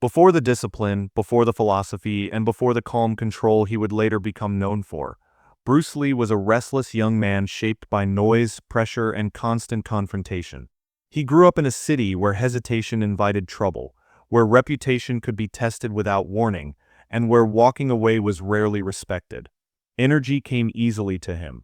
Before the discipline, before the philosophy, and before the calm control he would later become known for, Bruce Lee was a restless young man shaped by noise, pressure, and constant confrontation. He grew up in a city where hesitation invited trouble, where reputation could be tested without warning, and where walking away was rarely respected. Energy came easily to him.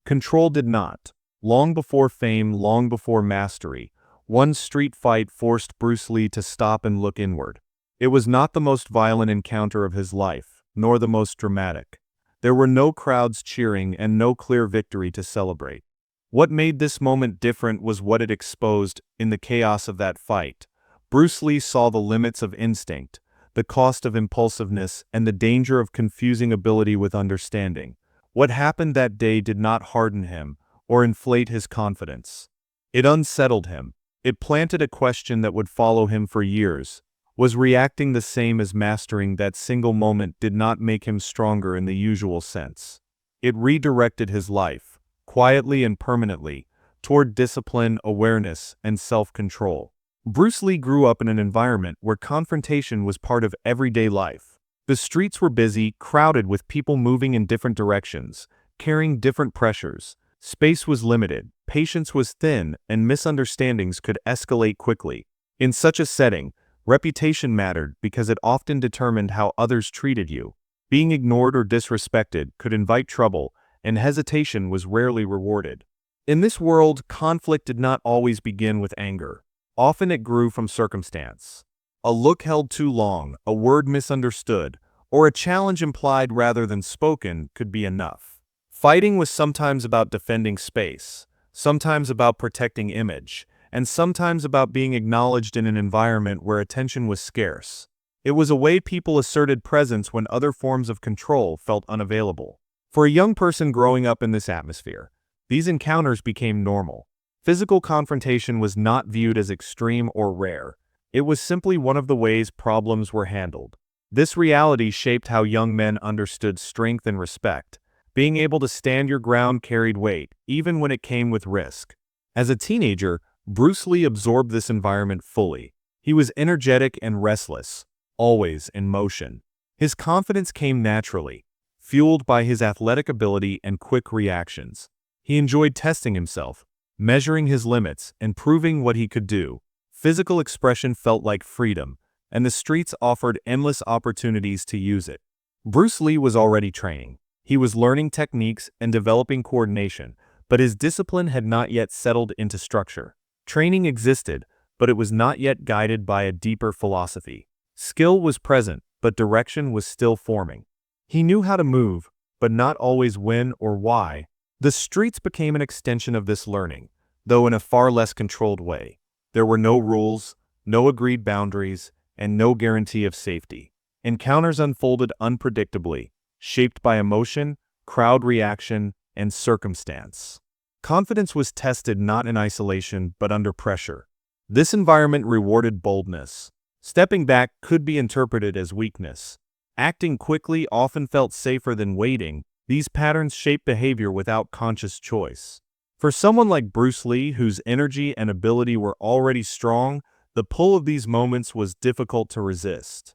Control did not. Long before fame, long before mastery, one street fight forced Bruce Lee to stop and look inward. It was not the most violent encounter of his life, nor the most dramatic. There were no crowds cheering and no clear victory to celebrate. What made this moment different was what it exposed. In the chaos of that fight, Bruce Lee saw the limits of instinct, the cost of impulsiveness, and the danger of confusing ability with understanding. What happened that day did not harden him or inflate his confidence. It unsettled him. It planted a question that would follow him for years. Was reacting the same as mastering that single moment did not make him stronger in the usual sense. It redirected his life, quietly and permanently, toward discipline, awareness, and self-control. Bruce Lee grew up in an environment where confrontation was part of everyday life. The streets were busy, crowded with people moving in different directions, carrying different pressures. Space was limited, patience was thin, and misunderstandings could escalate quickly. In such a setting, reputation mattered because it often determined how others treated you. Being ignored or disrespected could invite trouble, and hesitation was rarely rewarded. In this world, conflict did not always begin with anger. Often it grew from circumstance. A look held too long, a word misunderstood, or a challenge implied rather than spoken could be enough. Fighting was sometimes about defending space, sometimes about protecting image, and sometimes about being acknowledged in an environment where attention was scarce. It was a way people asserted presence when other forms of control felt unavailable. For a young person growing up in this atmosphere, these encounters became normal. Physical confrontation was not viewed as extreme or rare. It was simply one of the ways problems were handled. This reality shaped how young men understood strength and respect. Being able to stand your ground carried weight, even when it came with risk. As a teenager, Bruce Lee absorbed this environment fully. He was energetic and restless, always in motion. His confidence came naturally, fueled by his athletic ability and quick reactions. He enjoyed testing himself, measuring his limits, and proving what he could do. Physical expression felt like freedom, and the streets offered endless opportunities to use it. Bruce Lee was already training. He was learning techniques and developing coordination, but his discipline had not yet settled into structure. Training existed, but it was not yet guided by a deeper philosophy. Skill was present, but direction was still forming. He knew how to move, but not always when or why. The streets became an extension of this learning, though in a far less controlled way. There were no rules, no agreed boundaries, and no guarantee of safety. Encounters unfolded unpredictably, shaped by emotion, crowd reaction, and circumstance. Confidence was tested not in isolation but under pressure. This environment rewarded boldness. Stepping back could be interpreted as weakness. Acting quickly often felt safer than waiting. These patterns shape behavior without conscious choice. For someone like Bruce Lee, whose energy and ability were already strong, the pull of these moments was difficult to resist.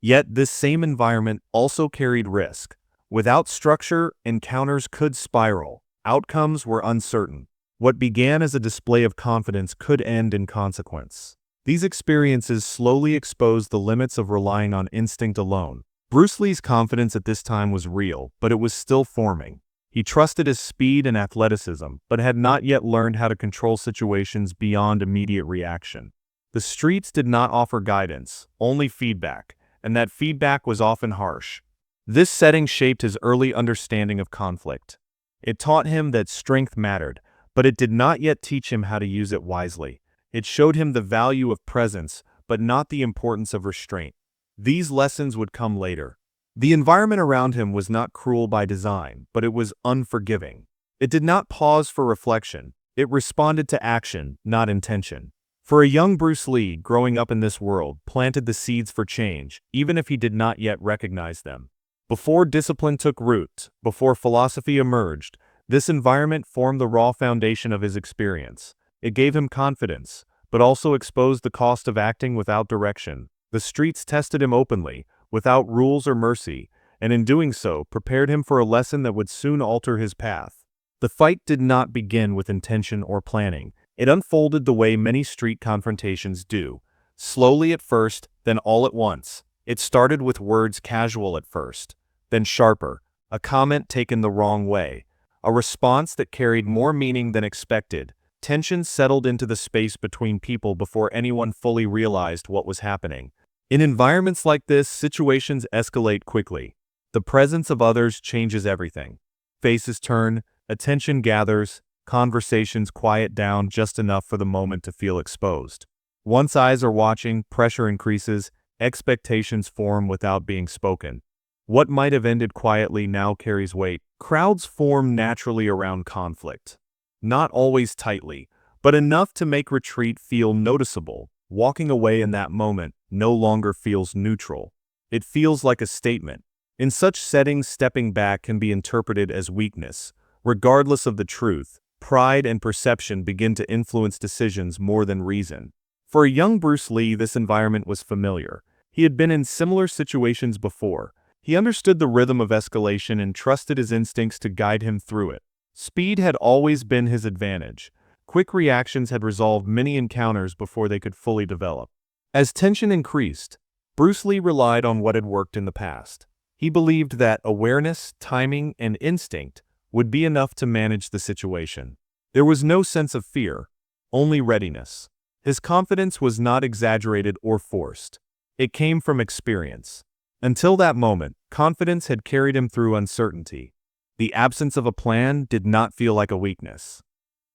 Yet this same environment also carried risk. Without structure, encounters could spiral. Outcomes were uncertain. What began as a display of confidence could end in consequence. These experiences slowly exposed the limits of relying on instinct alone. Bruce Lee's confidence at this time was real, but it was still forming. He trusted his speed and athleticism, but had not yet learned how to control situations beyond immediate reaction. The streets did not offer guidance, only feedback, and that feedback was often harsh. This setting shaped his early understanding of conflict. It taught him that strength mattered, but it did not yet teach him how to use it wisely. It showed him the value of presence, but not the importance of restraint. These lessons would come later. The environment around him was not cruel by design, but it was unforgiving. It did not pause for reflection. It responded to action, not intention. For a young Bruce Lee, growing up in this world planted the seeds for change, even if he did not yet recognize them. Before discipline took root, before philosophy emerged, this environment formed the raw foundation of his experience. It gave him confidence, but also exposed the cost of acting without direction. The streets tested him openly, without rules or mercy, and in doing so, prepared him for a lesson that would soon alter his path. The fight did not begin with intention or planning. It unfolded the way many street confrontations do. Slowly at first, then all at once. It started with words casual at first, then sharper, a comment taken the wrong way, a response that carried more meaning than expected. Tension settled into the space between people before anyone fully realized what was happening. In environments like this, situations escalate quickly. The presence of others changes everything. Faces turn, attention gathers, conversations quiet down just enough for the moment to feel exposed. Once eyes are watching, pressure increases, expectations form without being spoken. What might have ended quietly now carries weight. Crowds form naturally around conflict. Not always tightly, but enough to make retreat feel noticeable. Walking away in that moment no longer feels neutral. It feels like a statement. In such settings, stepping back can be interpreted as weakness. Regardless of the truth, pride and perception begin to influence decisions more than reason. For a young Bruce Lee, this environment was familiar. He had been in similar situations before. He understood the rhythm of escalation and trusted his instincts to guide him through it. Speed had always been his advantage. Quick reactions had resolved many encounters before they could fully develop. As tension increased, Bruce Lee relied on what had worked in the past. He believed that awareness, timing, and instinct would be enough to manage the situation. There was no sense of fear, only readiness. His confidence was not exaggerated or forced. It came from experience. Until that moment, confidence had carried him through uncertainty. The absence of a plan did not feel like a weakness.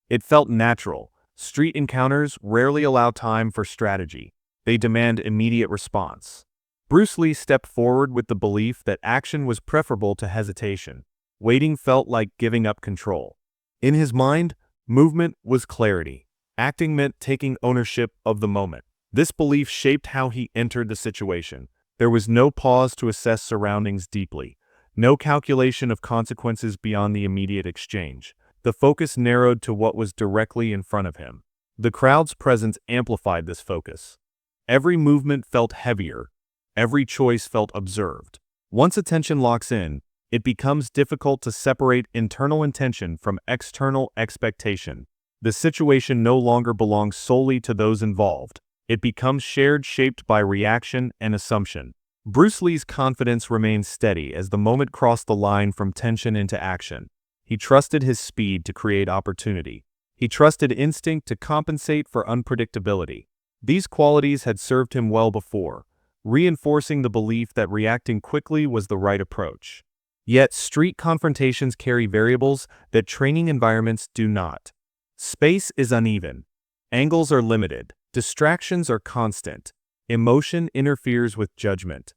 It felt natural. Street encounters rarely allow time for strategy. They demand immediate response. Bruce Lee stepped forward with the belief that action was preferable to hesitation. Waiting felt like giving up control. In his mind, movement was clarity. Acting meant taking ownership of the moment. This belief shaped how he entered the situation. There was no pause to assess surroundings deeply. No calculation of consequences beyond the immediate exchange. The focus narrowed to what was directly in front of him. The crowd's presence amplified this focus. Every movement felt heavier. Every choice felt observed. Once attention locks in, it becomes difficult to separate internal intention from external expectation. The situation no longer belongs solely to those involved. It becomes shared, shaped by reaction and assumption. Bruce Lee's confidence remained steady as the moment crossed the line from tension into action. He trusted his speed to create opportunity. He trusted instinct to compensate for unpredictability. These qualities had served him well before, reinforcing the belief that reacting quickly was the right approach. Yet, street confrontations carry variables that training environments do not. Space is uneven. Angles are limited. Distractions are constant. Emotion interferes with judgment.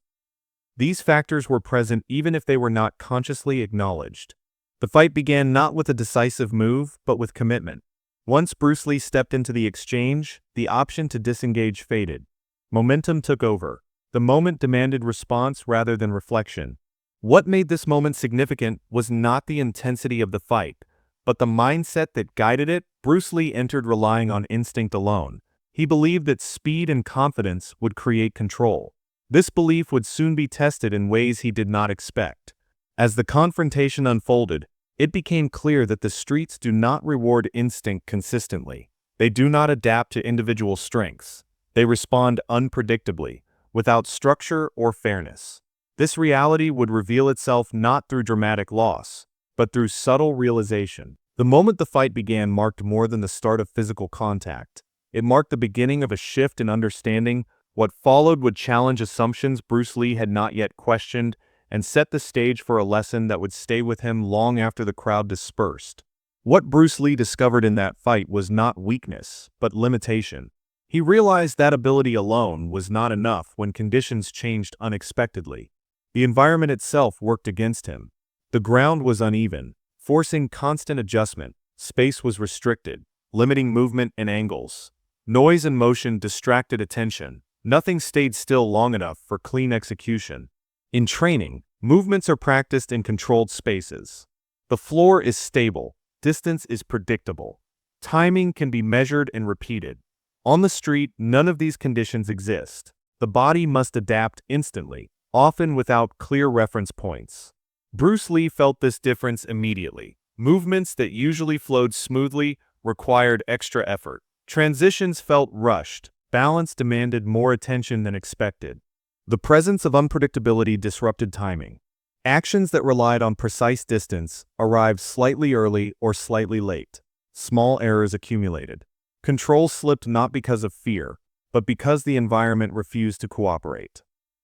These factors were present even if they were not consciously acknowledged. The fight began not with a decisive move, but with commitment. Once Bruce Lee stepped into the exchange, the option to disengage faded. Momentum took over. The moment demanded response rather than reflection. What made this moment significant was not the intensity of the fight, but the mindset that guided it. Bruce Lee entered relying on instinct alone. He believed that speed and confidence would create control. This belief would soon be tested in ways he did not expect. As the confrontation unfolded, it became clear that the streets do not reward instinct consistently. They do not adapt to individual strengths. They respond unpredictably, without structure or fairness. This reality would reveal itself not through dramatic loss, but through subtle realization. The moment the fight began marked more than the start of physical contact. It marked the beginning of a shift in understanding. What followed would challenge assumptions Bruce Lee had not yet questioned and set the stage for a lesson that would stay with him long after the crowd dispersed. What Bruce Lee discovered in that fight was not weakness, but limitation. He realized that ability alone was not enough when conditions changed unexpectedly. The environment itself worked against him. The ground was uneven, forcing constant adjustment. Space was restricted, limiting movement and angles. Noise and motion distracted attention. Nothing stayed still long enough for clean execution. In training, movements are practiced in controlled spaces. The floor is stable, distance is predictable. Timing can be measured and repeated. On the street, none of these conditions exist. The body must adapt instantly, often without clear reference points. Bruce Lee felt this difference immediately. Movements that usually flowed smoothly required extra effort. Transitions felt rushed. Balance demanded more attention than expected. The presence of unpredictability disrupted timing. Actions that relied on precise distance arrived slightly early or slightly late. Small errors accumulated. Control slipped not because of fear, but because the environment refused to cooperate.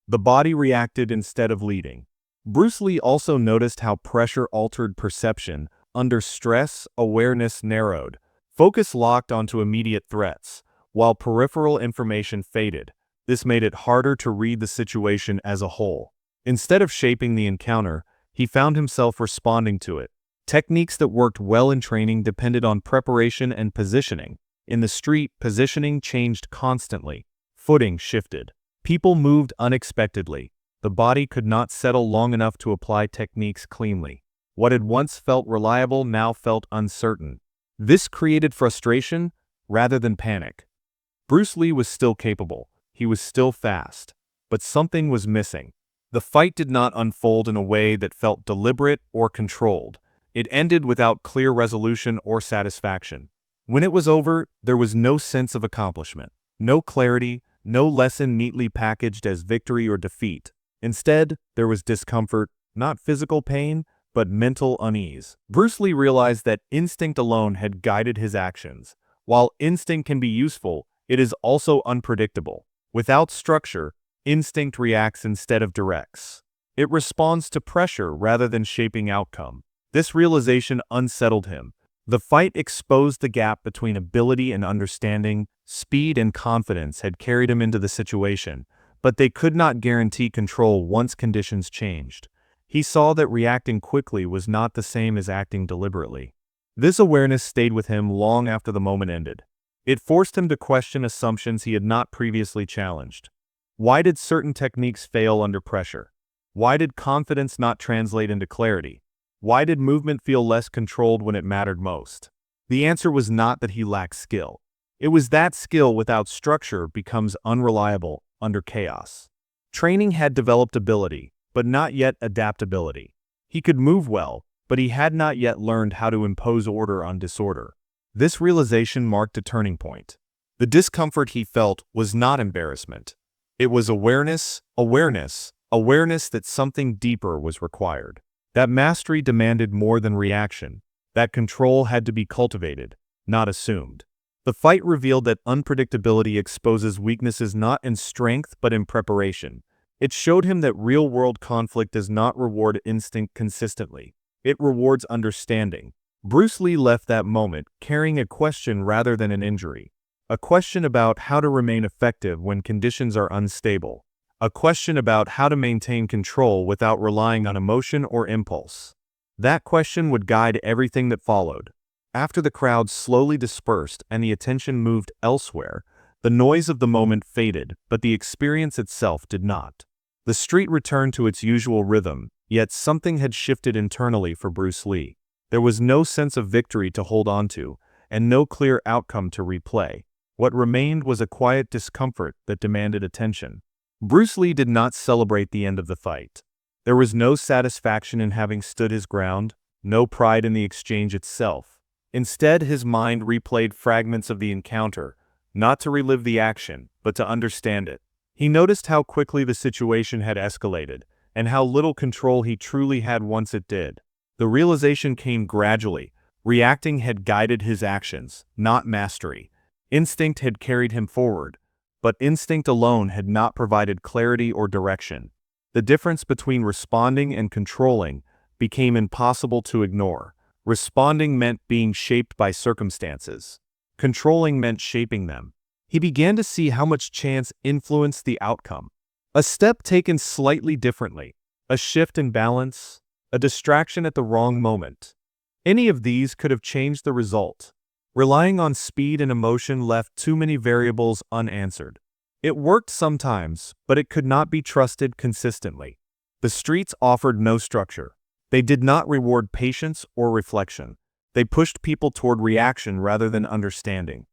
The body reacted instead of leading. Bruce Lee also noticed how pressure altered perception. Under stress, awareness narrowed. Focus locked onto immediate threats, while peripheral information faded. This made it harder to read the situation as a whole. Instead of shaping the encounter, he found himself responding to it. Techniques that worked well in training depended on preparation and positioning. In the street, positioning changed constantly. Footing shifted. People moved unexpectedly. The body could not settle long enough to apply techniques cleanly. What had once felt reliable now felt uncertain. This created frustration rather than panic. Bruce Lee was still capable. He was still fast. But something was missing. The fight did not unfold in a way that felt deliberate or controlled. It ended without clear resolution or satisfaction. When it was over, there was no sense of accomplishment, no clarity, no lesson neatly packaged as victory or defeat. Instead, there was discomfort, not physical pain, but mental unease. Bruce Lee realized that instinct alone had guided his actions. While instinct can be useful, it is also unpredictable. Without structure, instinct reacts instead of directs. It responds to pressure rather than shaping outcome. This realization unsettled him. The fight exposed the gap between ability and understanding. Speed and confidence had carried him into the situation, but they could not guarantee control once conditions changed. He saw that reacting quickly was not the same as acting deliberately. This awareness stayed with him long after the moment ended. It forced him to question assumptions he had not previously challenged. Why did certain techniques fail under pressure? Why did confidence not translate into clarity? Why did movement feel less controlled when it mattered most? The answer was not that he lacked skill. It was that skill without structure becomes unreliable under chaos. Training had developed ability, but not yet adaptability. He could move well, but he had not yet learned how to impose order on disorder. This realization marked a turning point. The discomfort he felt was not embarrassment. It was awareness that something deeper was required. That mastery demanded more than reaction. That control had to be cultivated, not assumed. The fight revealed that unpredictability exposes weaknesses not in strength but in preparation. It showed him that real-world conflict does not reward instinct consistently. It rewards understanding. Bruce Lee left that moment carrying a question rather than an injury. A question about how to remain effective when conditions are unstable. A question about how to maintain control without relying on emotion or impulse. That question would guide everything that followed. After the crowd slowly dispersed and the attention moved elsewhere, the noise of the moment faded, but the experience itself did not. The street returned to its usual rhythm, yet something had shifted internally for Bruce Lee. There was no sense of victory to hold on to, and no clear outcome to replay. What remained was a quiet discomfort that demanded attention. Bruce Lee did not celebrate the end of the fight. There was no satisfaction in having stood his ground, no pride in the exchange itself. Instead, his mind replayed fragments of the encounter, not to relive the action, but to understand it. He noticed how quickly the situation had escalated, and how little control he truly had once it did. The realization came gradually. Reacting had guided his actions, not mastery. Instinct had carried him forward, but instinct alone had not provided clarity or direction. The difference between responding and controlling became impossible to ignore. Responding meant being shaped by circumstances. Controlling meant shaping them. He began to see how much chance influenced the outcome. A step taken slightly differently, a shift in balance, a distraction at the wrong moment. Any of these could have changed the result. Relying on speed and emotion left too many variables unanswered. It worked sometimes, but it could not be trusted consistently. The streets offered no structure. They did not reward patience or reflection. They pushed people toward reaction rather than understanding.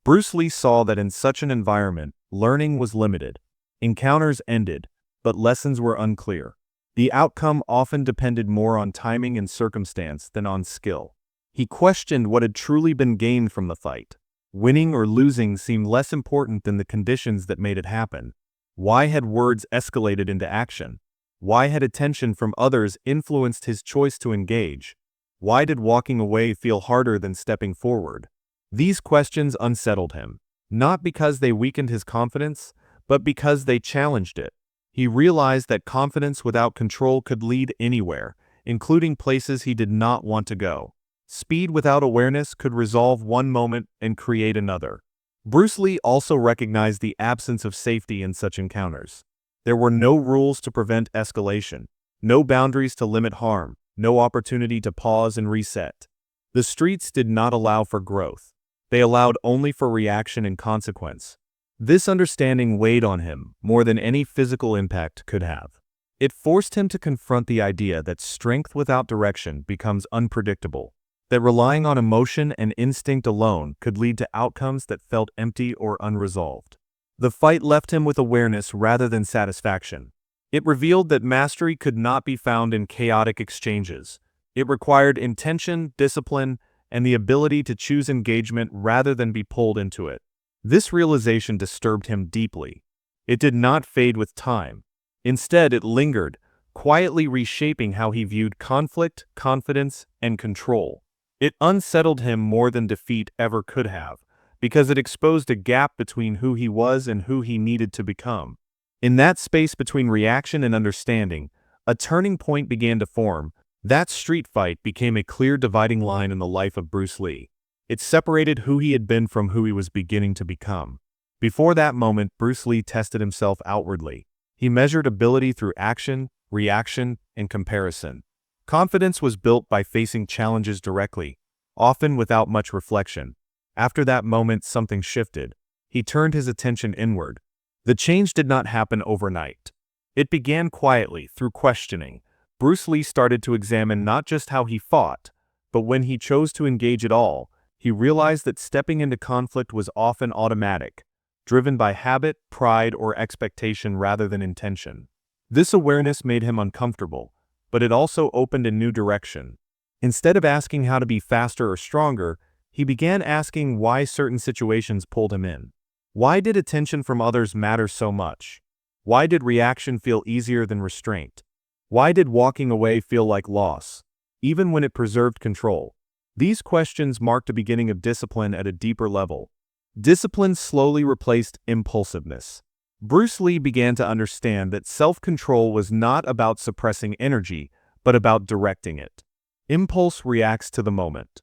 Bruce Lee saw that in such an environment, learning was limited. Encounters ended, but lessons were unclear. The outcome often depended more on timing and circumstance than on skill. He questioned what had truly been gained from the fight. Winning or losing seemed less important than the conditions that made it happen. Why had words escalated into action? Why had attention from others influenced his choice to engage? Why did walking away feel harder than stepping forward? These questions unsettled him, not because they weakened his confidence, but because they challenged it. He realized that confidence without control could lead anywhere, including places he did not want to go. Speed without awareness could resolve one moment and create another. Bruce Lee also recognized the absence of safety in such encounters. There were no rules to prevent escalation, no boundaries to limit harm, no opportunity to pause and reset. The streets did not allow for growth. They allowed only for reaction and consequence. This understanding weighed on him more than any physical impact could have. It forced him to confront the idea that strength without direction becomes unpredictable, that relying on emotion and instinct alone could lead to outcomes that felt empty or unresolved. The fight left him with awareness rather than satisfaction. It revealed that mastery could not be found in chaotic exchanges. It required intention, discipline, and the ability to choose engagement rather than be pulled into it. This realization disturbed him deeply. It did not fade with time. Instead, it lingered, quietly reshaping how he viewed conflict, confidence, and control. It unsettled him more than defeat ever could have, because it exposed a gap between who he was and who he needed to become. In that space between reaction and understanding, a turning point began to form. That street fight became a clear dividing line in the life of Bruce Lee. It separated who he had been from who he was beginning to become. Before that moment, Bruce Lee tested himself outwardly. He measured ability through action, reaction, and comparison. Confidence was built by facing challenges directly, often without much reflection. After that moment, something shifted. He turned his attention inward. The change did not happen overnight. It began quietly, through questioning. Bruce Lee started to examine not just how he fought, but when he chose to engage at all. He realized that stepping into conflict was often automatic, driven by habit, pride, or expectation rather than intention. This awareness made him uncomfortable, but it also opened a new direction. Instead of asking how to be faster or stronger, he began asking why certain situations pulled him in. Why did attention from others matter so much? Why did reaction feel easier than restraint? Why did walking away feel like loss, even when it preserved control? These questions marked the beginning of discipline at a deeper level. Discipline slowly replaced impulsiveness. Bruce Lee began to understand that self-control was not about suppressing energy, but about directing it. Impulse reacts to the moment.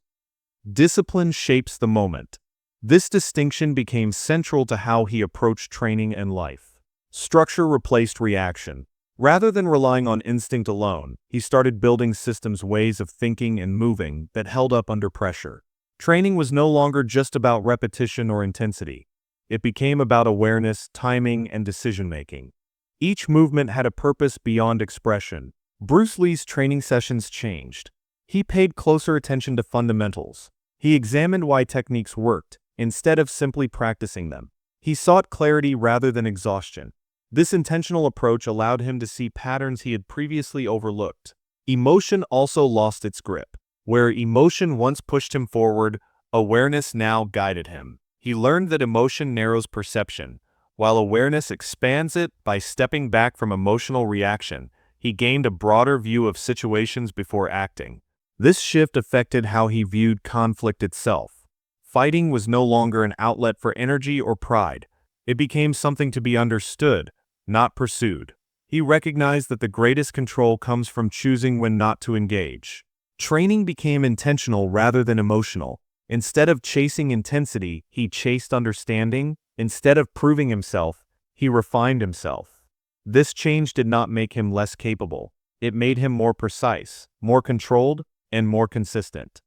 Discipline shapes the moment. This distinction became central to how he approached training and life. Structure replaced reaction. Rather than relying on instinct alone, he started building systems, ways of thinking and moving that held up under pressure. Training was no longer just about repetition or intensity. It became about awareness, timing, and decision-making. Each movement had a purpose beyond expression. Bruce Lee's training sessions changed. He paid closer attention to fundamentals. He examined why techniques worked, instead of simply practicing them. He sought clarity rather than exhaustion. This intentional approach allowed him to see patterns he had previously overlooked. Emotion also lost its grip. Where emotion once pushed him forward, awareness now guided him. He learned that emotion narrows perception, while awareness expands it. By stepping back from emotional reaction, he gained a broader view of situations before acting. This shift affected how he viewed conflict itself. Fighting was no longer an outlet for energy or pride. It became something to be understood, not pursued. He recognized that the greatest control comes from choosing when not to engage. Training became intentional rather than emotional. Instead of chasing intensity, he chased understanding. Instead of proving himself, he refined himself. This change did not make him less capable. It made him more precise, more controlled, and more consistent.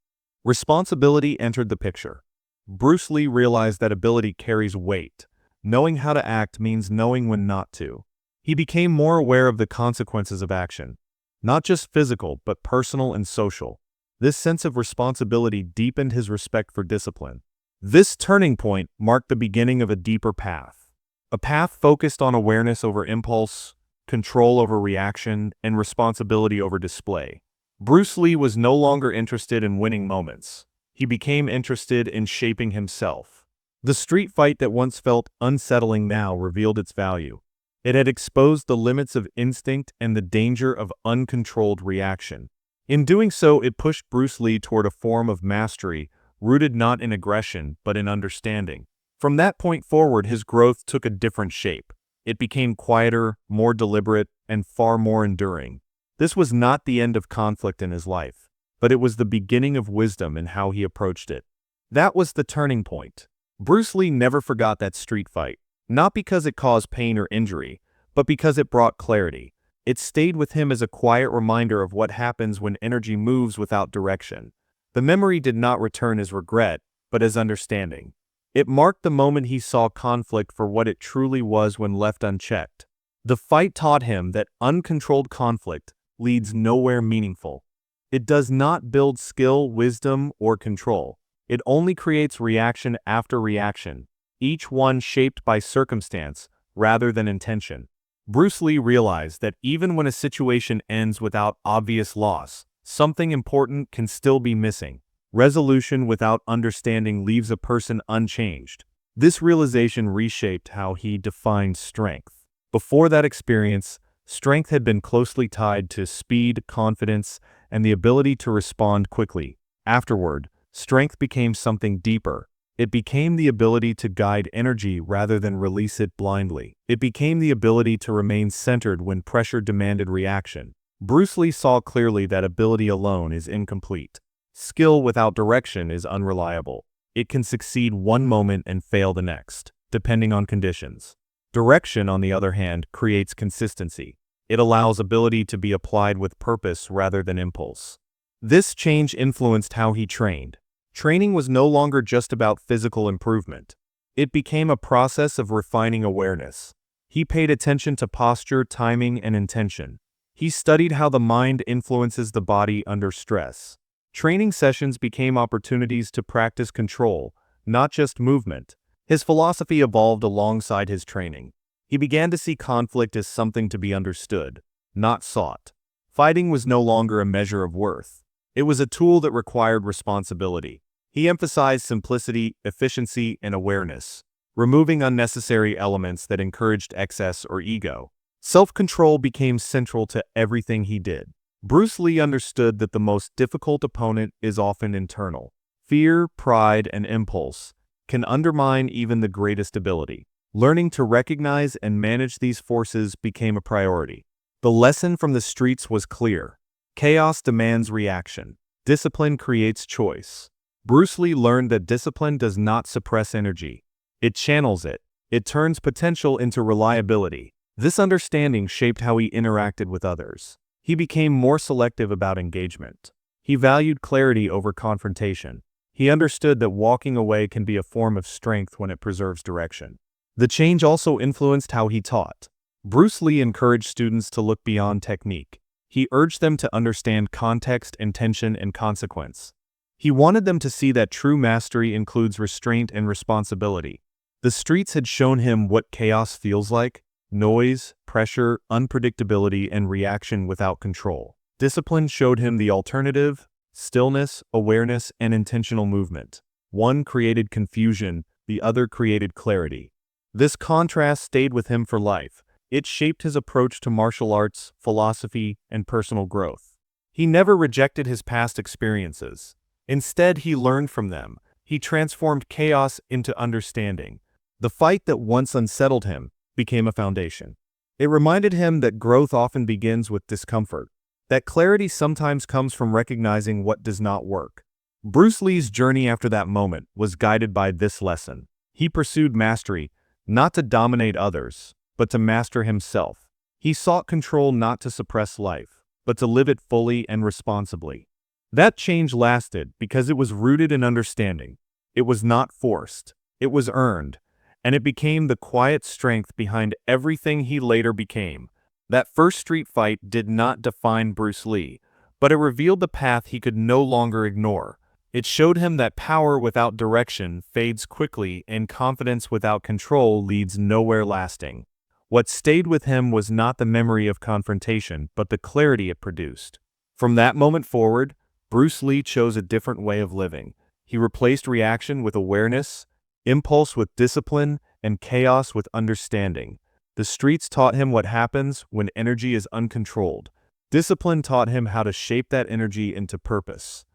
Responsibility entered the picture. Bruce Lee realized that ability carries weight. Knowing how to act means knowing when not to. He became more aware of the consequences of action, not just physical, but personal and social. This sense of responsibility deepened his respect for discipline. This turning point marked the beginning of a deeper path. A path focused on awareness over impulse, control over reaction, and responsibility over display. Bruce Lee was no longer interested in winning moments. He became interested in shaping himself. The street fight that once felt unsettling now revealed its value. It had exposed the limits of instinct and the danger of uncontrolled reaction. In doing so, it pushed Bruce Lee toward a form of mastery rooted not in aggression but in understanding. From that point forward, his growth took a different shape. It became quieter, more deliberate, and far more enduring. This was not the end of conflict in his life, but it was the beginning of wisdom in how he approached it. That was the turning point. Bruce Lee never forgot that street fight, not because it caused pain or injury, but because it brought clarity. It stayed with him as a quiet reminder of what happens when energy moves without direction. The memory did not return as regret, but as understanding. It marked the moment he saw conflict for what it truly was when left unchecked. The fight taught him that uncontrolled conflict leads nowhere meaningful. It does not build skill, wisdom, or control. It only creates reaction after reaction, each one shaped by circumstance rather than intention. Bruce Lee realized that even when a situation ends without obvious loss, something important can still be missing. Resolution without understanding leaves a person unchanged. This realization reshaped how he defined strength. Before that experience, strength had been closely tied to speed, confidence, and the ability to respond quickly. Afterward, strength became something deeper. It became the ability to guide energy rather than release it blindly. It became the ability to remain centered when pressure demanded reaction. Bruce Lee saw clearly that ability alone is incomplete. Skill without direction is unreliable. It can succeed one moment and fail the next, depending on conditions. Direction, on the other hand, creates consistency. It allows ability to be applied with purpose rather than impulse. This change influenced how he trained. Training was no longer just about physical improvement. It became a process of refining awareness. He paid attention to posture, timing, and intention. He studied how the mind influences the body under stress. Training sessions became opportunities to practice control, not just movement. His philosophy evolved alongside his training. He began to see conflict as something to be understood, not sought. Fighting was no longer a measure of worth. It was a tool that required responsibility. He emphasized simplicity, efficiency, and awareness, removing unnecessary elements that encouraged excess or ego. Self-control became central to everything he did. Bruce Lee understood that the most difficult opponent is often internal. Fear, pride, and impulse can undermine even the greatest ability. Learning to recognize and manage these forces became a priority. The lesson from the streets was clear. Chaos demands reaction. Discipline creates choice. Bruce Lee learned that discipline does not suppress energy. It channels it. It turns potential into reliability. This understanding shaped how he interacted with others. He became more selective about engagement. He valued clarity over confrontation. He understood that walking away can be a form of strength when it preserves direction. The change also influenced how he taught. Bruce Lee encouraged students to look beyond technique. He urged them to understand context, intention, and consequence. He wanted them to see that true mastery includes restraint and responsibility. The streets had shown him what chaos feels like: noise, pressure, unpredictability, and reaction without control. Discipline showed him the alternative: stillness, awareness, and intentional movement. One created confusion, the other created clarity. This contrast stayed with him for life. It shaped his approach to martial arts, philosophy, and personal growth. He never rejected his past experiences. Instead, he learned from them. He transformed chaos into understanding. The fight that once unsettled him became a foundation. It reminded him that growth often begins with discomfort, that clarity sometimes comes from recognizing what does not work. Bruce Lee's journey after that moment was guided by this lesson. He pursued mastery, not to dominate others, but to master himself. He sought control not to suppress life, but to live it fully and responsibly. That change lasted because it was rooted in understanding. It was not forced. It was earned. And it became the quiet strength behind everything he later became. That first street fight did not define Bruce Lee, but it revealed the path he could no longer ignore. It showed him that power without direction fades quickly and confidence without control leads nowhere lasting. What stayed with him was not the memory of confrontation, but the clarity it produced. From that moment forward, Bruce Lee chose a different way of living. He replaced reaction with awareness, impulse with discipline, and chaos with understanding. The streets taught him what happens when energy is uncontrolled. Discipline taught him how to shape that energy into purpose.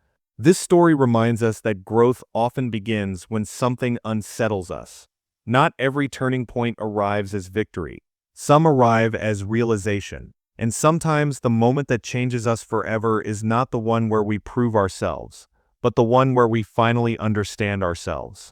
This story reminds us that growth often begins when something unsettles us. Not every turning point arrives as victory. Some arrive as realization. And sometimes the moment that changes us forever is not the one where we prove ourselves, but the one where we finally understand ourselves.